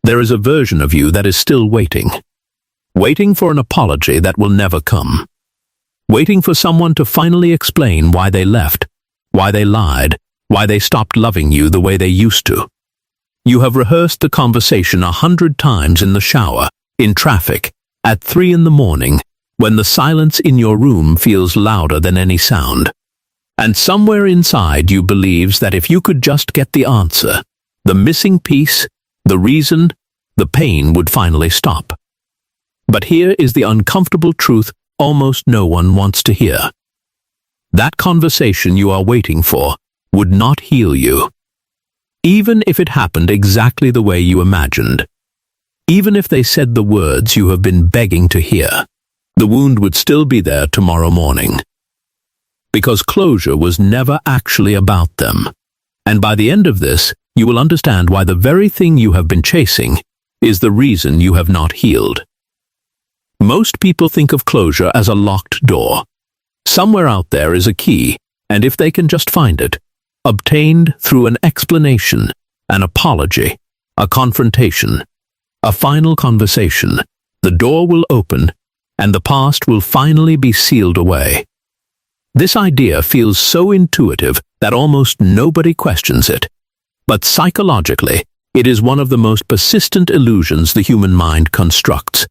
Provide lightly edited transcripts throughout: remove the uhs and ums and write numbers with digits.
there is a version of you that is still waiting. Waiting for an apology that will never come. Waiting for someone to finally explain why they left, why they lied, why they stopped loving you the way they used to. You have rehearsed the conversation 100 times in the shower, in traffic, at 3 in the morning, when the silence in your room feels louder than any sound. And somewhere inside you believes that if you could just get the answer, the missing piece, the reason, the pain would finally stop. But here is the uncomfortable truth almost no one wants to hear. That conversation you are waiting for would not heal you. Even if it happened exactly the way you imagined. Even if they said the words you have been begging to hear, the wound would still be there tomorrow morning. Because closure was never actually about them. And by the end of this, you will understand why the very thing you have been chasing is the reason you have not healed. Most people think of closure as a locked door. Somewhere out there is a key, and if they can just find it, obtained through an explanation, an apology, a confrontation, a final conversation, the door will open, and the past will finally be sealed away. This idea feels so intuitive that almost nobody questions it. But psychologically, it is one of the most persistent illusions the human mind constructs.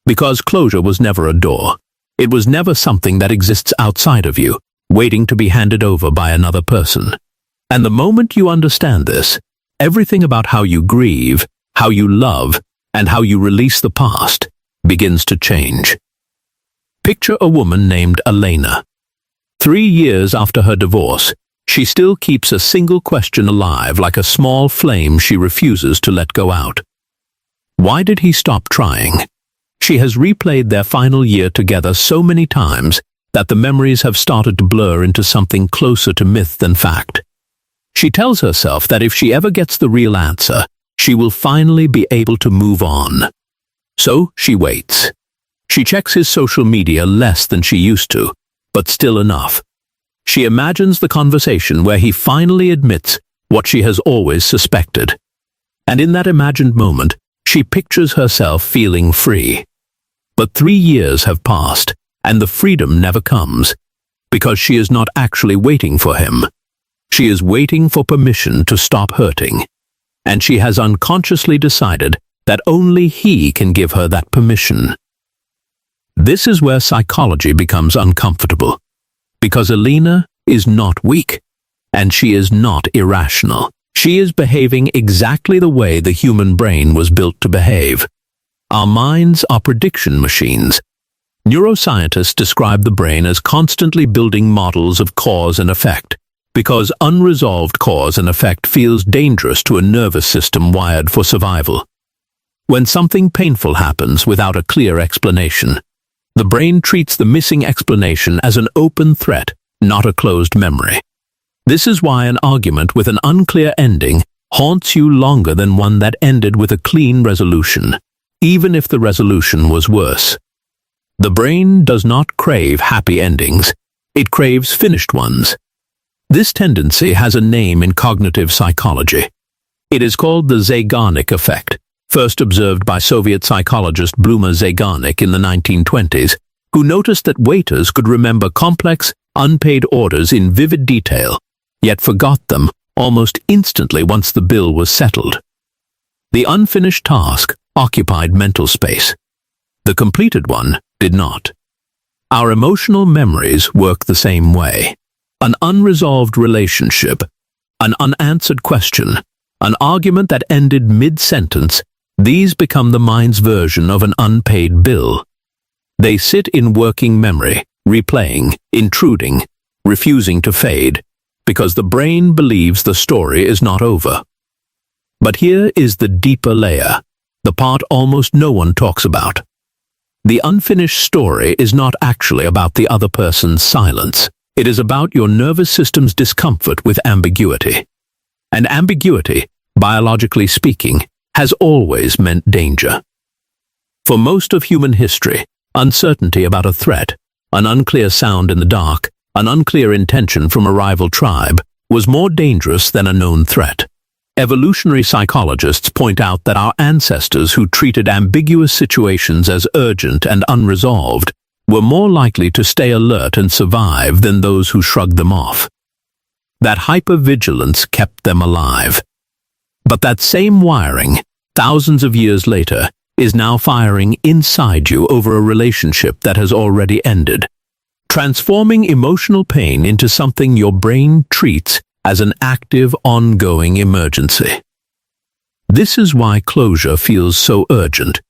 Because closure was never a door. It was never something that exists outside of you, waiting to be handed over by another person. And the moment you understand this, everything about how you grieve, how you love, and how you release the past begins to change. Picture a woman named Elena. 3 years after her divorce, she still keeps a single question alive like a small flame she refuses to let go out. Why did he stop trying? She has replayed their final year together so many times that the memories have started to blur into something closer to myth than fact. She tells herself that if she ever gets the real answer, she will finally be able to move on. So she waits. She checks his social media less than she used to, but still enough. She imagines the conversation where he finally admits what she has always suspected. And in that imagined moment, she pictures herself feeling free. But 3 years have passed, and the freedom never comes, because she is not actually waiting for him. She is waiting for permission to stop hurting, and she has unconsciously decided that only he can give her that permission. This is where psychology becomes uncomfortable, because Elena is not weak, and she is not irrational. She is behaving exactly the way the human brain was built to behave. Our minds are prediction machines. Neuroscientists describe the brain as constantly building models of cause and effect, because unresolved cause and effect feels dangerous to a nervous system wired for survival. When something painful happens without a clear explanation, the brain treats the missing explanation as an open threat, not a closed memory. This is why an argument with an unclear ending haunts you longer than one that ended with a clean resolution, even if the resolution was worse. The brain does not crave happy endings, it craves finished ones. This tendency has a name in cognitive psychology. It is called the Zeigarnik effect, first observed by Soviet psychologist Bluma Zeigarnik in the 1920s, who noticed that waiters could remember complex, unpaid orders in vivid detail, yet forgot them almost instantly once the bill was settled. The unfinished task occupied mental space. The completed one did not. Our emotional memories work the same way. An unresolved relationship, an unanswered question, an argument that ended mid-sentence, these become the mind's version of an unpaid bill. They sit in working memory, replaying, intruding, refusing to fade, because the brain believes the story is not over. But here is the deeper layer, the part almost no one talks about. The unfinished story is not actually about the other person's silence. It is about your nervous system's discomfort with ambiguity. And ambiguity, biologically speaking, has always meant danger. For most of human history, uncertainty about a threat, an unclear sound in the dark, an unclear intention from a rival tribe, was more dangerous than a known threat. Evolutionary psychologists point out that our ancestors who treated ambiguous situations as urgent and unresolved were more likely to stay alert and survive than those who shrugged them off. That hypervigilance kept them alive. But that same wiring, thousands of years later, is now firing inside you over a relationship that has already ended, transforming emotional pain into something your brain treats as an active, ongoing emergency. This is why closure feels so urgent.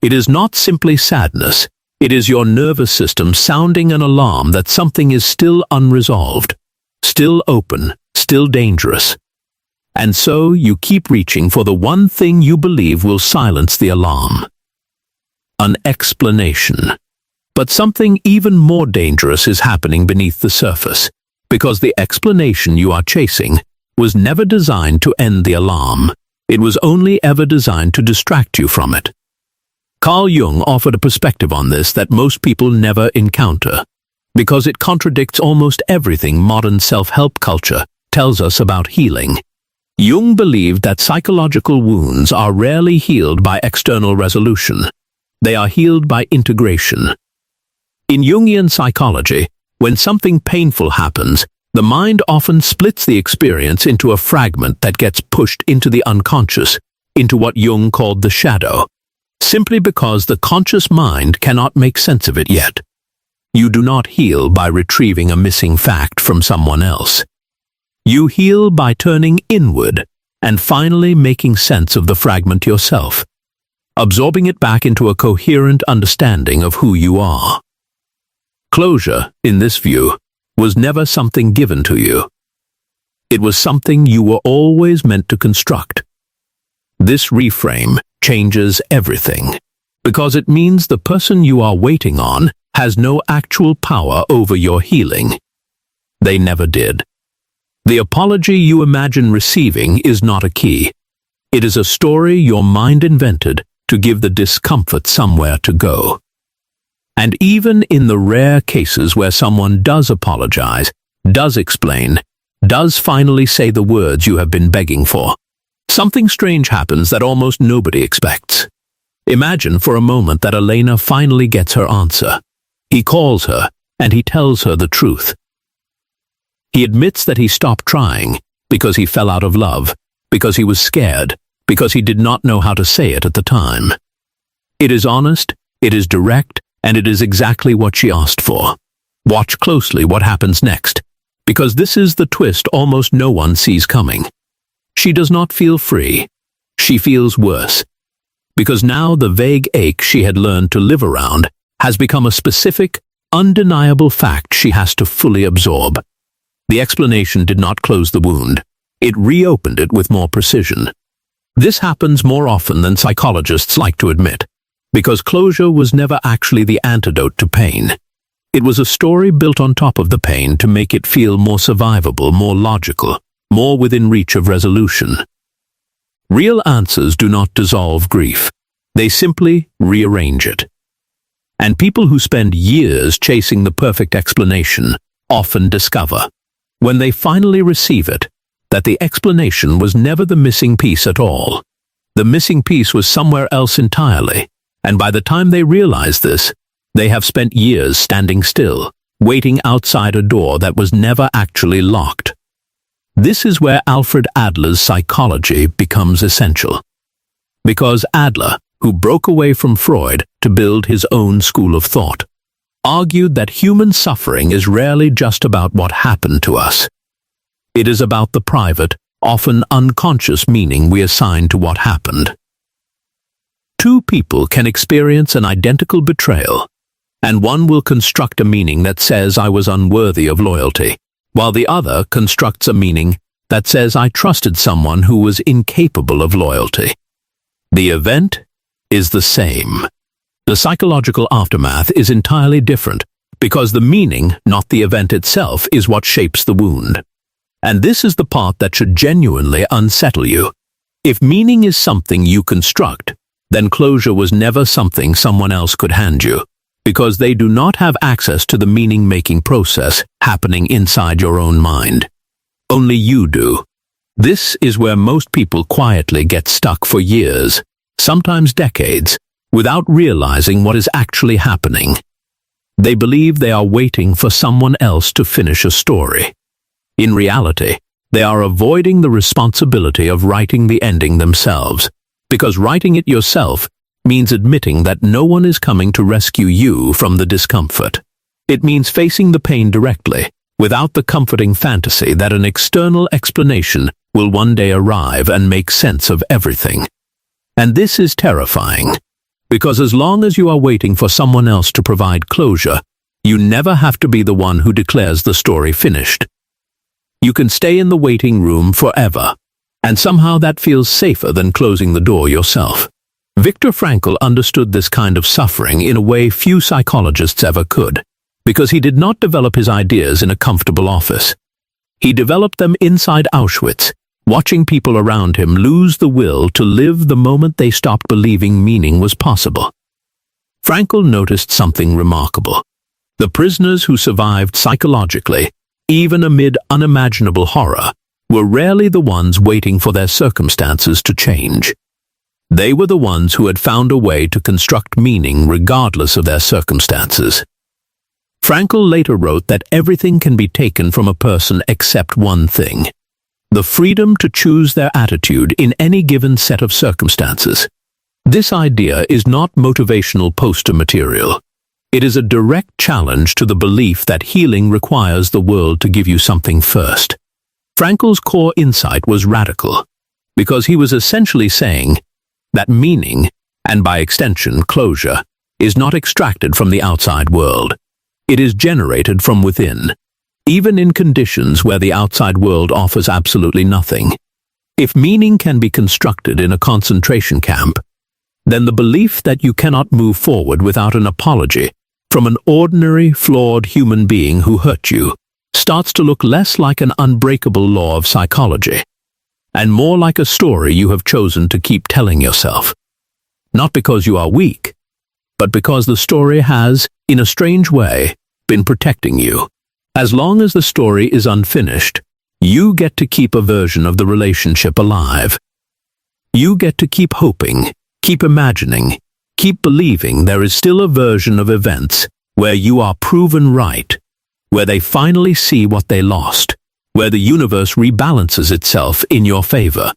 It is not simply sadness. It is your nervous system sounding an alarm that something is still unresolved, still open, still dangerous. And so you keep reaching for the one thing you believe will silence the alarm. An explanation. But something even more dangerous is happening beneath the surface, because the explanation you are chasing was never designed to end the alarm. It was only ever designed to distract you from it. Carl Jung offered a perspective on this that most people never encounter, because it contradicts almost everything modern self-help culture tells us about healing. Jung believed that psychological wounds are rarely healed by external resolution. They are healed by integration. In Jungian psychology, when something painful happens, the mind often splits the experience into a fragment that gets pushed into the unconscious, into what Jung called the shadow, simply because the conscious mind cannot make sense of it yet. You do not heal by retrieving a missing fact from someone else. You heal by turning inward and finally making sense of the fragment yourself, absorbing it back into a coherent understanding of who you are. Closure, in this view, was never something given to you. It was something you were always meant to construct. This reframe changes everything, because it means the person you are waiting on has no actual power over your healing. They never did. The apology you imagine receiving is not a key. It is a story your mind invented to give the discomfort somewhere to go. And even in the rare cases where someone does apologize, does explain, does finally say the words you have been begging for, something strange happens that almost nobody expects. Imagine for a moment that Elena finally gets her answer. He calls her, and he tells her the truth. He admits that he stopped trying because he fell out of love, because he was scared, because he did not know how to say it at the time. It is honest, it is direct, and it is exactly what she asked for. Watch closely what happens next, because this is the twist almost no one sees coming. She does not feel free. She feels worse, because now the vague ache she had learned to live around has become a specific, undeniable fact she has to fully absorb. The explanation did not close the wound. It reopened it with more precision. This happens more often than psychologists like to admit, because closure was never actually the antidote to pain. It was a story built on top of the pain to make it feel more survivable, more logical, more within reach of resolution. Real answers do not dissolve grief. They simply rearrange it. And people who spend years chasing the perfect explanation often discover, when they finally receive it, that the explanation was never the missing piece at all. The missing piece was somewhere else entirely, and by the time they realize this, they have spent years standing still, waiting outside a door that was never actually locked. This is where Alfred Adler's psychology becomes essential. Because Adler, who broke away from Freud to build his own school of thought, argued that human suffering is rarely just about what happened to us. It is about the private, often unconscious meaning we assign to what happened. Two people can experience an identical betrayal, and one will construct a meaning that says I was unworthy of loyalty, while the other constructs a meaning that says I trusted someone who was incapable of loyalty. The event is the same. The psychological aftermath is entirely different, because the meaning, not the event itself, is what shapes the wound. And this is the part that should genuinely unsettle you. If meaning is something you construct, then closure was never something someone else could hand you, because they do not have access to the meaning-making process happening inside your own mind. Only you do. This is where most people quietly get stuck for years, sometimes decades, without realizing what is actually happening. They believe they are waiting for someone else to finish a story. In reality, they are avoiding the responsibility of writing the ending themselves, because writing it yourself means admitting that no one is coming to rescue you from the discomfort. It means facing the pain directly, without the comforting fantasy that an external explanation will one day arrive and make sense of everything. And this is terrifying, because as long as you are waiting for someone else to provide closure, you never have to be the one who declares the story finished. You can stay in the waiting room forever, and somehow that feels safer than closing the door yourself. Viktor Frankl understood this kind of suffering in a way few psychologists ever could, because he did not develop his ideas in a comfortable office. He developed them inside Auschwitz, watching people around him lose the will to live the moment they stopped believing meaning was possible. Frankl noticed something remarkable. The prisoners who survived psychologically, even amid unimaginable horror, were rarely the ones waiting for their circumstances to change. They were the ones who had found a way to construct meaning regardless of their circumstances. Frankl later wrote that everything can be taken from a person except one thing: the freedom to choose their attitude in any given set of circumstances. This idea is not motivational poster material. It is a direct challenge to the belief that healing requires the world to give you something first. Frankl's core insight was radical, because he was essentially saying that meaning, and by extension closure, is not extracted from the outside world. It is generated from within, even in conditions where the outside world offers absolutely nothing. If meaning can be constructed in a concentration camp, then the belief that you cannot move forward without an apology from an ordinary, flawed human being who hurt you starts to look less like an unbreakable law of psychology, and more like a story you have chosen to keep telling yourself. Not because you are weak, but because the story has, in a strange way, been protecting you. As long as the story is unfinished, you get to keep a version of the relationship alive. You get to keep hoping, keep imagining, keep believing there is still a version of events where you are proven right, where they finally see what they lost, where the universe rebalances itself in your favor.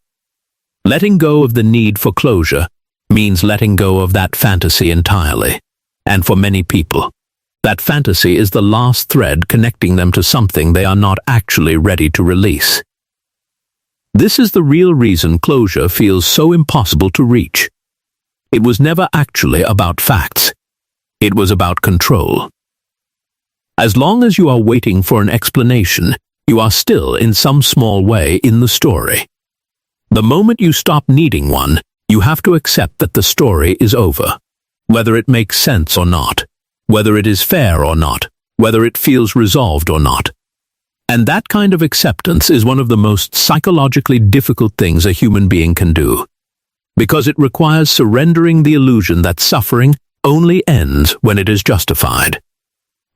Letting go of the need for closure means letting go of that fantasy entirely. And for many people, that fantasy is the last thread connecting them to something they are not actually ready to release. This is the real reason closure feels so impossible to reach. It was never actually about facts. It was about control. As long as you are waiting for an explanation, you are still in some small way in the story. The moment you stop needing one, you have to accept that the story is over. Whether it makes sense or not, whether it is fair or not, whether it feels resolved or not. And that kind of acceptance is one of the most psychologically difficult things a human being can do, because it requires surrendering the illusion that suffering only ends when it is justified.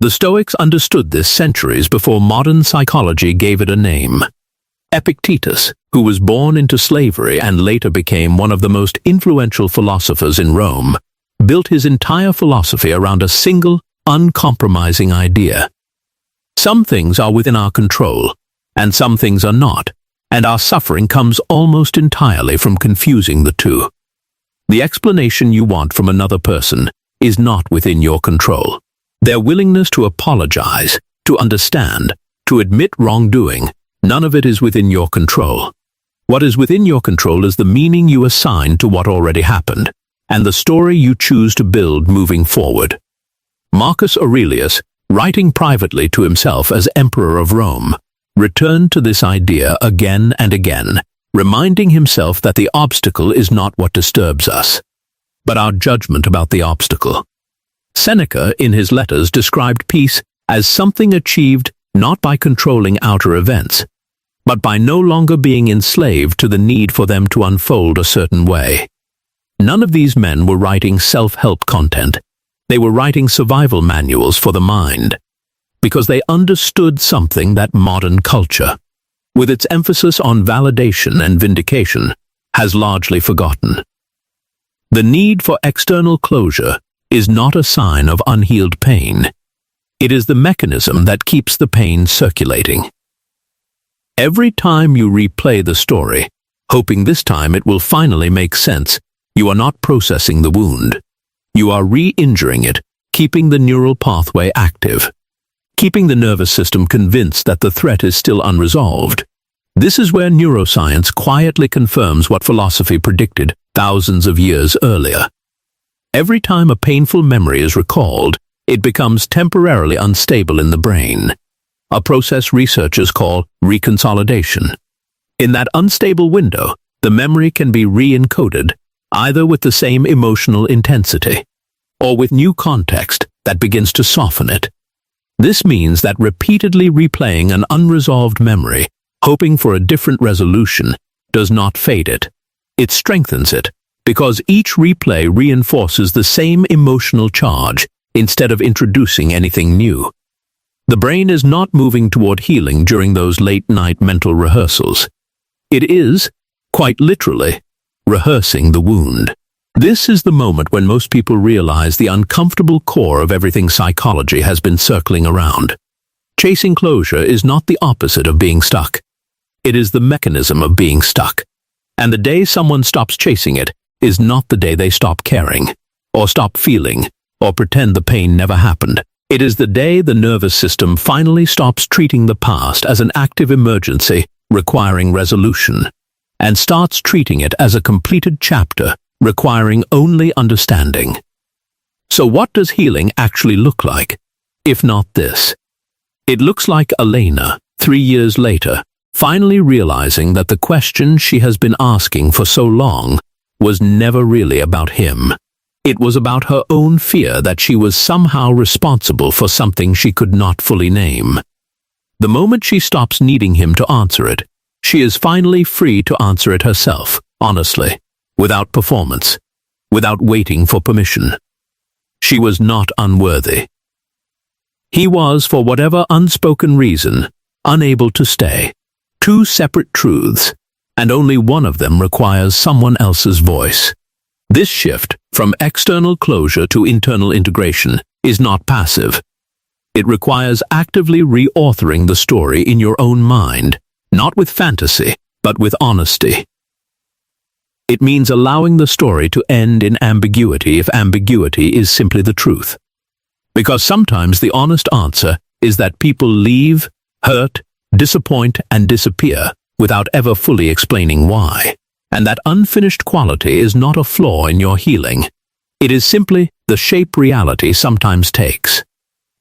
The Stoics understood this centuries before modern psychology gave it a name. Epictetus, who was born into slavery and later became one of the most influential philosophers in Rome, built his entire philosophy around a single, uncompromising idea. Some things are within our control, and some things are not, and our suffering comes almost entirely from confusing the two. The explanation you want from another person is not within your control. Their willingness to apologize, to understand, to admit wrongdoing, none of it is within your control. What is within your control is the meaning you assign to what already happened, and the story you choose to build moving forward. Marcus Aurelius, writing privately to himself as Emperor of Rome, returned to this idea again and again, reminding himself that the obstacle is not what disturbs us, but our judgment about the obstacle. Seneca, in his letters, described peace as something achieved not by controlling outer events, but by no longer being enslaved to the need for them to unfold a certain way. None of these men were writing self-help content. They were writing survival manuals for the mind, because they understood something that modern culture, with its emphasis on validation and vindication, has largely forgotten. The need for external closure is not a sign of unhealed pain. It is the mechanism that keeps the pain circulating. Every time you replay the story, hoping this time it will finally make sense, you are not processing the wound. You are re-injuring it, keeping the neural pathway active, keeping the nervous system convinced that the threat is still unresolved. This is where neuroscience quietly confirms what philosophy predicted thousands of years earlier. Every time a painful memory is recalled, it becomes temporarily unstable in the brain, a process researchers call reconsolidation. In that unstable window, the memory can be re-encoded, either with the same emotional intensity, or with new context that begins to soften it. This means that repeatedly replaying an unresolved memory, hoping for a different resolution, does not fade it. It strengthens it, because each replay reinforces the same emotional charge instead of introducing anything new. The brain is not moving toward healing during those late-night mental rehearsals. It is, quite literally, rehearsing the wound. This is the moment when most people realize the uncomfortable core of everything psychology has been circling around. Chasing closure is not the opposite of being stuck. It is the mechanism of being stuck. And the day someone stops chasing it is not the day they stop caring, or stop feeling, or pretend the pain never happened. It is the day the nervous system finally stops treating the past as an active emergency requiring resolution, and starts treating it as a completed chapter requiring only understanding. So what does healing actually look like, if not this? It looks like Elena, 3 years later, finally realizing that the question she has been asking for so long was never really about him. It was about her own fear that she was somehow responsible for something she could not fully name. The moment she stops needing him to answer it, she is finally free to answer it herself, honestly, without performance, without waiting for permission. She was not unworthy. He was, for whatever unspoken reason, unable to stay. Two separate truths, and only one of them requires someone else's voice. This shift from external closure to internal integration is not passive. It requires actively reauthoring the story in your own mind, not with fantasy, but with honesty. It means allowing the story to end in ambiguity if ambiguity is simply the truth. Because sometimes the honest answer is that people leave, hurt, disappoint, and disappear without ever fully explaining why. And that unfinished quality is not a flaw in your healing. It is simply the shape reality sometimes takes.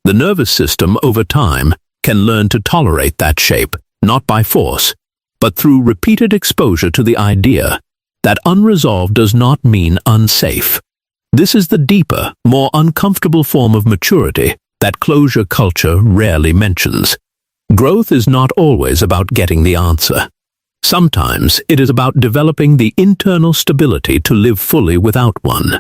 The nervous system, over time, can learn to tolerate that shape, not by force, but through repeated exposure to the idea that unresolved does not mean unsafe. This is the deeper, more uncomfortable form of maturity that closure culture rarely mentions. Growth is not always about getting the answer. Sometimes it is about developing the internal stability to live fully without one.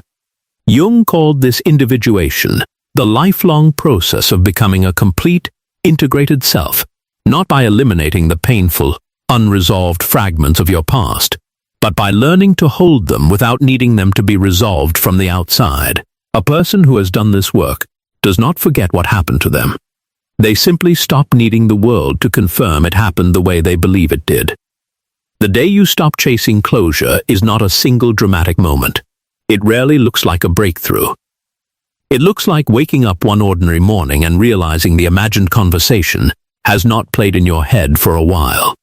Jung called this individuation, the lifelong process of becoming a complete, integrated self, not by eliminating the painful, unresolved fragments of your past, but by learning to hold them without needing them to be resolved from the outside. A person who has done this work does not forget what happened to them. They simply stop needing the world to confirm it happened the way they believe it did. The day you stop chasing closure is not a single dramatic moment. It rarely looks like a breakthrough. It looks like waking up one ordinary morning and realizing the imagined conversation has not played in your head for a while.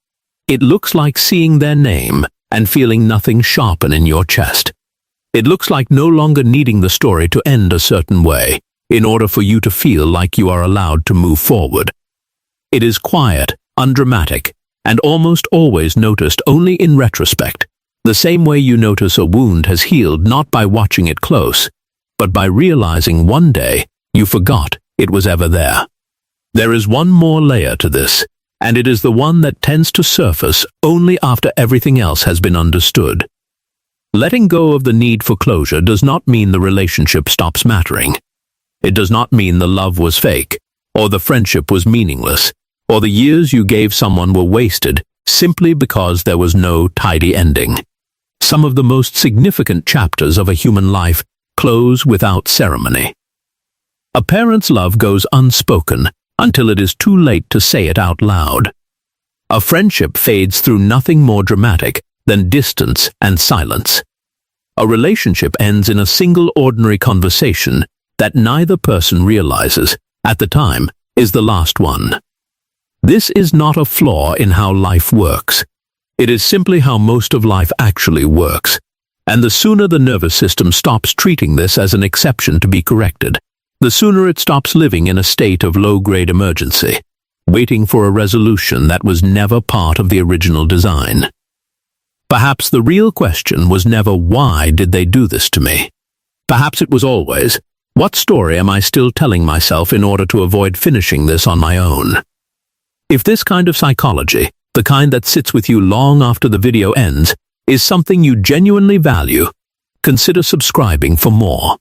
It looks like seeing their name and feeling nothing sharpen in your chest. It looks like no longer needing the story to end a certain way in order for you to feel like you are allowed to move forward. It is quiet, undramatic, and almost always noticed only in retrospect, the same way you notice a wound has healed not by watching it close, but by realizing one day you forgot it was ever there. There is one more layer to this, and it is the one that tends to surface only after everything else has been understood. Letting go of the need for closure does not mean the relationship stops mattering. It does not mean the love was fake, or the friendship was meaningless, or the years you gave someone were wasted simply because there was no tidy ending. Some of the most significant chapters of a human life close without ceremony. A parent's love goes unspoken until it is too late to say it out loud. A friendship fades through nothing more dramatic than distance and silence. A relationship ends in a single ordinary conversation that neither person realizes at the time is the last one. This is not a flaw in how life works. It is simply how most of life actually works. And the sooner the nervous system stops treating this as an exception to be corrected, the sooner it stops living in a state of low-grade emergency, waiting for a resolution that was never part of the original design. Perhaps the real question was never why did they do this to me? Perhaps it was always, what story am I still telling myself in order to avoid finishing this on my own? If this kind of psychology, the kind that sits with you long after the video ends, is something you genuinely value, consider subscribing for more.